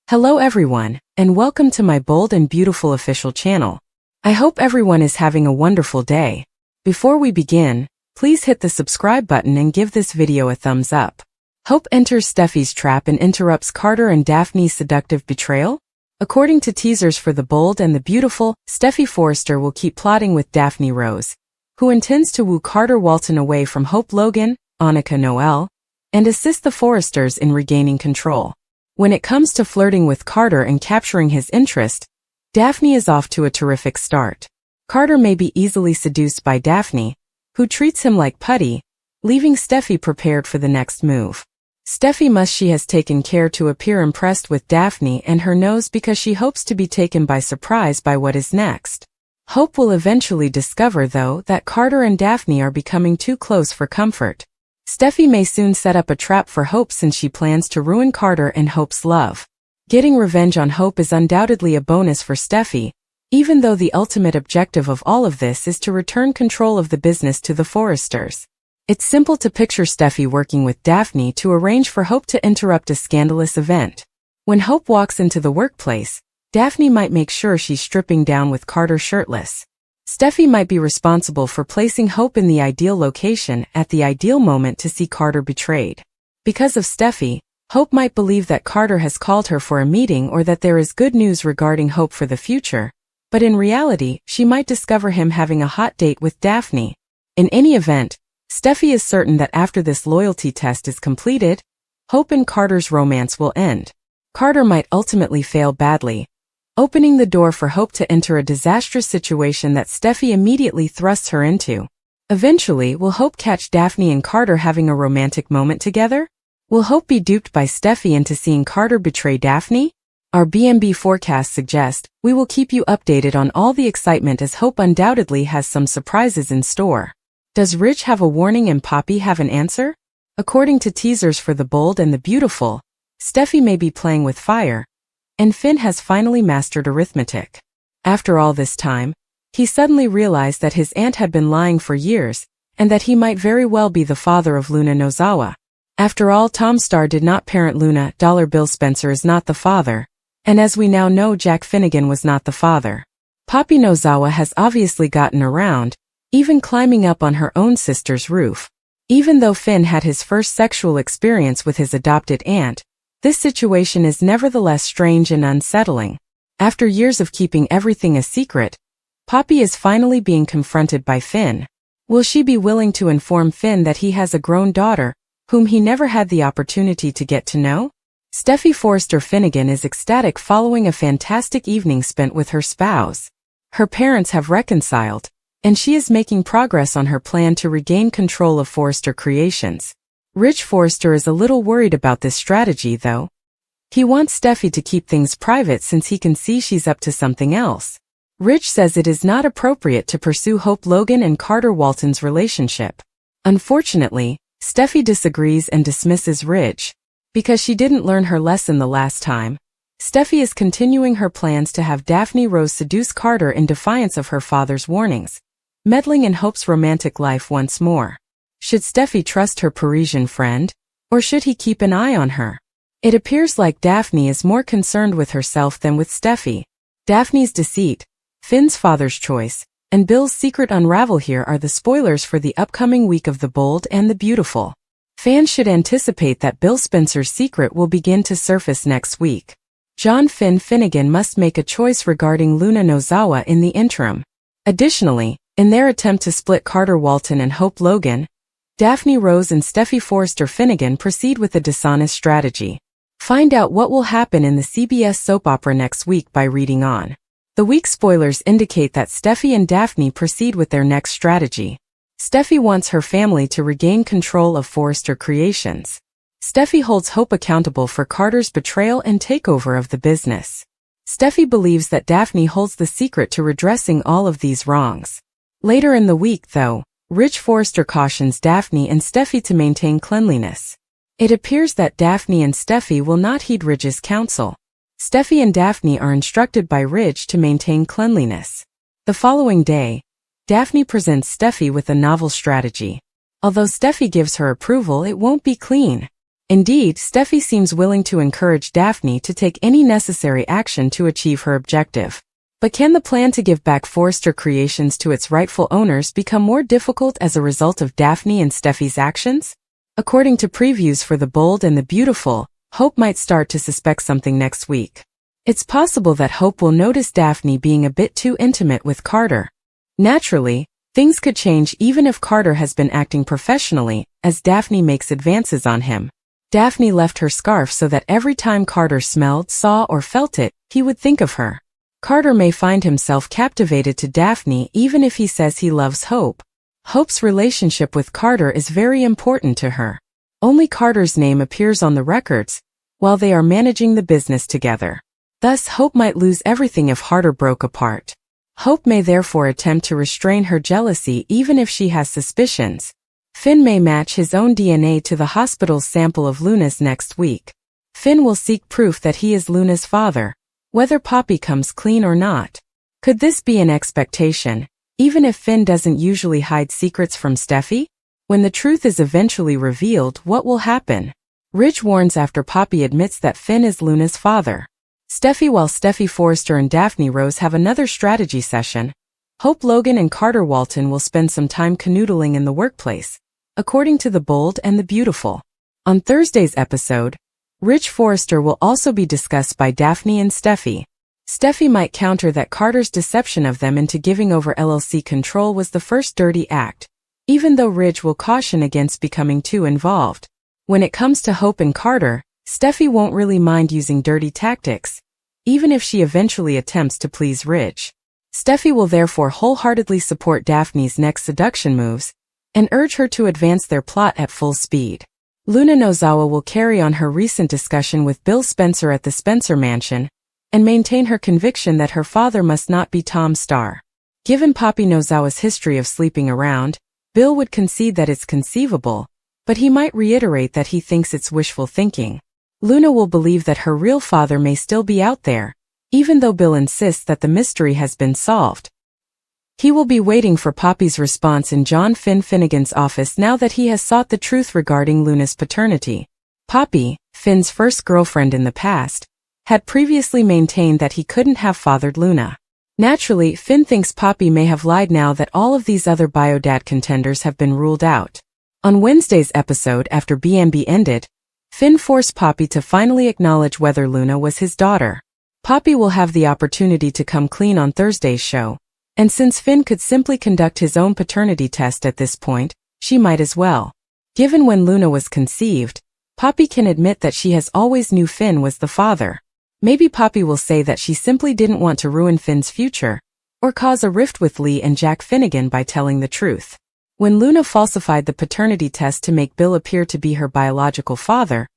Hello everyone, and welcome to my bold and beautiful official channel. I hope everyone is having a wonderful day. Before we begin, please hit the subscribe button and give this video a thumbs up. Hope enters Steffy's trap and interrupts Carter and Daphne's seductive betrayal? According to teasers for the bold and the beautiful, Steffy Forrester will keep plotting with Daphne Rose, who intends to woo Carter Walton away from Hope Logan, Annika Noel, and assist the Forresters in regaining control. When it comes to flirting with Carter and capturing his interest, Daphne is off to a terrific start. Carter may be easily seduced by Daphne, who treats him like putty, leaving Steffy prepared for the next move. Steffy she has taken care to appear impressed with Daphne and her nose because she hopes to be taken by surprise by what is next. Hope will eventually discover, though, that Carter and Daphne are becoming too close for comfort. Steffy may soon set up a trap for Hope since she plans to ruin Carter and Hope's love. Getting revenge on Hope is undoubtedly a bonus for Steffy, even though the ultimate objective of all of this is to return control of the business to the Forresters. It's simple to picture Steffy working with Daphne to arrange for Hope to interrupt a scandalous event. When Hope walks into the workplace, Daphne might make sure she's stripping down with Carter shirtless. Steffy might be responsible for placing Hope in the ideal location at the ideal moment to see Carter betrayed. Because of Steffy, Hope might believe that Carter has called her for a meeting or that there is good news regarding Hope for the future, but in reality, she might discover him having a hot date with Daphne. In any event, Steffy is certain that after this loyalty test is completed, Hope and Carter's romance will end. Carter might ultimately fail badly, opening the door for Hope to enter a disastrous situation that Steffy immediately thrusts her into. Eventually, will Hope catch Daphne and Carter having a romantic moment together? Will Hope be duped by Steffy into seeing Carter betray Daphne? Our BMB forecasts suggest we will keep you updated on all the excitement as Hope undoubtedly has some surprises in store. Does Rich have a warning and Poppy have an answer? According to teasers for the bold and the beautiful, Steffy may be playing with fire, and Finn has finally mastered arithmetic. After all this time, he suddenly realized that his aunt had been lying for years, and that he might very well be the father of Luna Nozawa. After all, Tom Star did not parent Luna, Bill Spencer is not the father, and as we now know, Jack Finnegan was not the father. Poppy Nozawa has obviously gotten around, even climbing up on her own sister's roof. Even though Finn had his first sexual experience with his adopted aunt, this situation is nevertheless strange and unsettling. After years of keeping everything a secret, Poppy is finally being confronted by Finn. Will she be willing to inform Finn that he has a grown daughter, whom he never had the opportunity to get to know? Steffy Forrester Finnegan is ecstatic following a fantastic evening spent with her spouse. Her parents have reconciled, and she is making progress on her plan to regain control of Forrester Creations. Rich Forrester is a little worried about this strategy, though. He wants Steffy to keep things private since he can see she's up to something else. Rich says it is not appropriate to pursue Hope Logan and Carter Walton's relationship. Unfortunately, Steffy disagrees and dismisses Rich. Because she didn't learn her lesson the last time, Steffy is continuing her plans to have Daphne Rose seduce Carter in defiance of her father's warnings, meddling in Hope's romantic life once more. Should Steffy trust her Parisian friend, or should he keep an eye on her? It appears like Daphne is more concerned with herself than with Steffy. Daphne's deceit, Finn's father's choice, and Bill's secret unravel here are the spoilers for the upcoming week of The Bold and the Beautiful. Fans should anticipate that Bill Spencer's secret will begin to surface next week. John Finnegan must make a choice regarding Luna Nozawa in the interim. Additionally, in their attempt to split Carter Walton and Hope Logan, Daphne Rose and Steffy Forrester Finnegan proceed with a dishonest strategy. Find out what will happen in the CBS soap opera next week by reading on. The week spoilers indicate that Steffy and Daphne proceed with their next strategy. Steffy wants her family to regain control of Forrester Creations. Steffy holds Hope accountable for Carter's betrayal and takeover of the business. Steffy believes that Daphne holds the secret to redressing all of these wrongs. Later in the week, though, Rich Forrester cautions Daphne and Steffy to maintain cleanliness. It appears that Daphne and Steffy will not heed Ridge's counsel. Steffy and Daphne are instructed by Ridge to maintain cleanliness. The following day, Daphne presents Steffy with a novel strategy. Although Steffy gives her approval, it won't be clean. Indeed, Steffy seems willing to encourage Daphne to take any necessary action to achieve her objective. But can the plan to give back Forrester Creations to its rightful owners become more difficult as a result of Daphne and Steffy's actions? According to previews for The Bold and the Beautiful, Hope might start to suspect something next week. It's possible that Hope will notice Daphne being a bit too intimate with Carter. Naturally, things could change even if Carter has been acting professionally, as Daphne makes advances on him. Daphne left her scarf so that every time Carter smelled, saw, or felt it, he would think of her. Carter may find himself captivated to Daphne even if he says he loves Hope. Hope's relationship with Carter is very important to her. Only Carter's name appears on the records, while they are managing the business together. Thus, Hope might lose everything if Heartbreak broke apart. Hope may therefore attempt to restrain her jealousy even if she has suspicions. Finn may match his own DNA to the hospital's sample of Luna's next week. Finn will seek proof that he is Luna's father, whether Poppy comes clean or not. Could this be an expectation, even if Finn doesn't usually hide secrets from Steffy? When the truth is eventually revealed, what will happen? Ridge warns after Poppy admits that Finn is Luna's father. While Steffy, Forrester and Daphne Rose have another strategy session, Hope, Logan and Carter Walton will spend some time canoodling in the workplace, according to The Bold and the Beautiful. On Thursday's episode, Ridge Forrester will also be discussed by Daphne and Steffy. Steffy might counter that Carter's deception of them into giving over LLC control was the first dirty act, even though Ridge will caution against becoming too involved. When it comes to Hope and Carter, Steffy won't really mind using dirty tactics, even if she eventually attempts to please Ridge. Steffy will therefore wholeheartedly support Daphne's next seduction moves, and urge her to advance their plot at full speed. Luna Nozawa will carry on her recent discussion with Bill Spencer at the Spencer Mansion, and maintain her conviction that her father must not be Tom Starr. Given Poppy Nozawa's history of sleeping around, Bill would concede that it's conceivable, but he might reiterate that he thinks it's wishful thinking. Luna will believe that her real father may still be out there, even though Bill insists that the mystery has been solved. He will be waiting for Poppy's response in John Finnegan's office now that he has sought the truth regarding Luna's paternity. Poppy, Finn's first girlfriend in the past, had previously maintained that he couldn't have fathered Luna. Naturally, Finn thinks Poppy may have lied now that all of these other biodad contenders have been ruled out. On Wednesday's episode after BMB ended, Finn forced Poppy to finally acknowledge whether Luna was his daughter. Poppy will have the opportunity to come clean on Thursday's show, and since Finn could simply conduct his own paternity test at this point, she might as well. Given when Luna was conceived, Poppy can admit that she has always knew Finn was the father. Maybe Poppy will say that she simply didn't want to ruin Finn's future, or cause a rift with Lee and Jack Finnegan by telling the truth. When Luna falsified the paternity test to make Bill appear to be her biological father,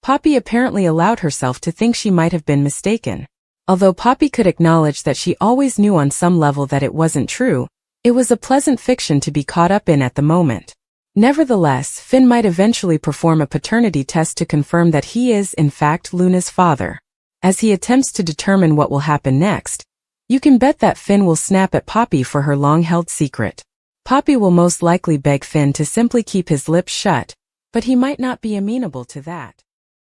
Poppy apparently allowed herself to think she might have been mistaken. Although Poppy could acknowledge that she always knew on some level that it wasn't true, it was a pleasant fiction to be caught up in at the moment. Nevertheless, Finn might eventually perform a paternity test to confirm that he is, in fact, Luna's father. As he attempts to determine what will happen next, you can bet that Finn will snap at Poppy for her long-held secret. Poppy will most likely beg Finn to simply keep his lips shut, but he might not be amenable to that.